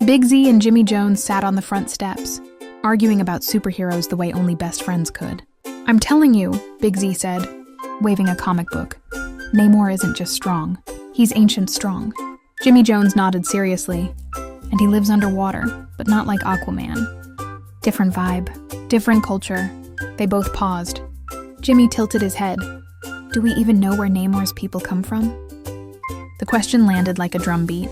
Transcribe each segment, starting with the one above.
Big Z and Jimmy Jones sat on the front steps, arguing about superheroes the way only best friends could. "I'm telling you," Big Z said, waving a comic book. "Namor isn't just strong. He's ancient strong." Jimmy Jones nodded seriously. "And he lives underwater, but not like Aquaman. Different vibe, different culture." They both paused. Jimmy tilted his head. "Do we even know where Namor's people come from?" The question landed like a drumbeat.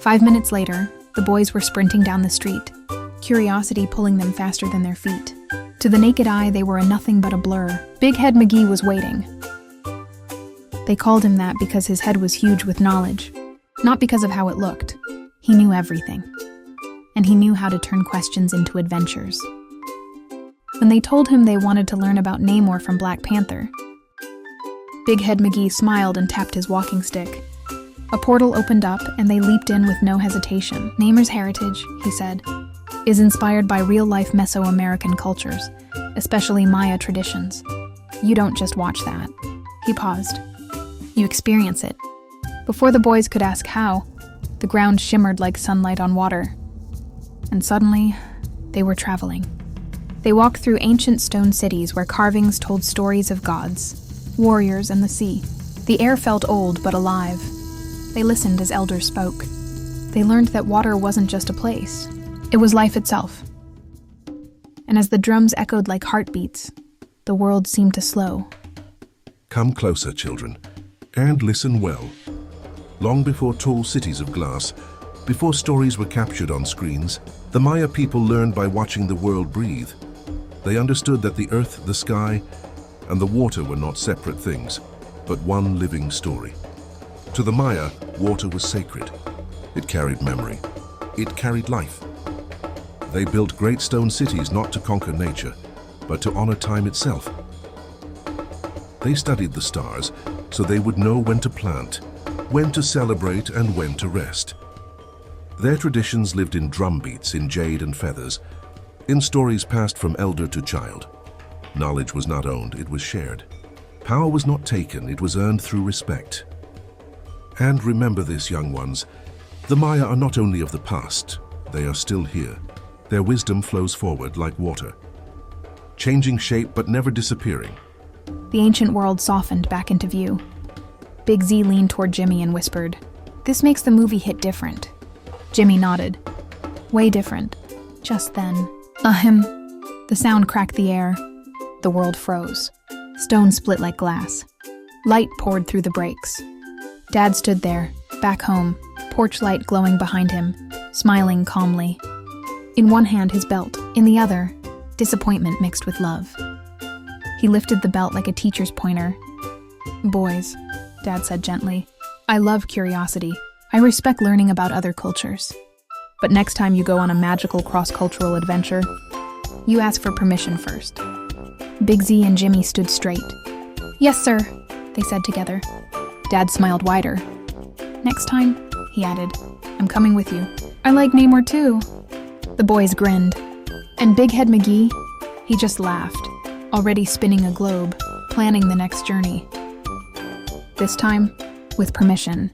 5 minutes later, the boys were sprinting down the street, curiosity pulling them faster than their feet. To the naked eye, they were a nothing but a blur. Big Head McGee was waiting. They called him that because his head was huge with knowledge, not because of how it looked. He knew everything. And he knew how to turn questions into adventures. When they told him they wanted to learn about Namor from Black Panther, Big Head McGee smiled and tapped his walking stick. A portal opened up and they leaped in with no hesitation. "Namor's heritage," he said, "is inspired by real-life Mesoamerican cultures, especially Maya traditions. You don't just watch that." He paused. "You experience it." Before the boys could ask how, the ground shimmered like sunlight on water. And suddenly, they were traveling. They walked through ancient stone cities where carvings told stories of gods, warriors, and the sea. The air felt old but alive. They listened as elders spoke. They learned that water wasn't just a place. It was life itself. And as the drums echoed like heartbeats, the world seemed to slow. Come closer, children, and listen well. Long before tall cities of glass, before stories were captured on screens, the Maya people learned by watching the world breathe. They understood that the earth, the sky, and the water were not separate things, but one living story. To the Maya, water was sacred. It carried memory. It carried life. They built great stone cities not to conquer nature, but to honor time itself. They studied the stars so they would know when to plant, when to celebrate, and when to rest. Their traditions lived in drumbeats, in jade and feathers, in stories passed from elder to child. Knowledge was not owned, it was shared. Power was not taken, it was earned through respect. And remember this, young ones, the Maya are not only of the past, they are still here. Their wisdom flows forward like water, changing shape but never disappearing. The ancient world softened back into view. Big Z leaned toward Jimmy and whispered, "This makes the movie hit different." Jimmy nodded. "Way different." Just then, ahem. The sound cracked the air. The world froze. Stone split like glass. Light poured through the breaks. Dad stood there, back home, porch light glowing behind him, smiling calmly. In one hand, his belt. In the other, disappointment mixed with love. He lifted the belt like a teacher's pointer. "Boys," Dad said gently, "I love curiosity. I respect learning about other cultures. But next time you go on a magical cross-cultural adventure, you ask for permission first." Big Z and Jimmy stood straight. "Yes, sir," they said together. Dad smiled wider. "Next time," he added, "I'm coming with you. I like Namor too." The boys grinned. And Big Head McGee, he just laughed, already spinning a globe, planning the next journey. This time, with permission.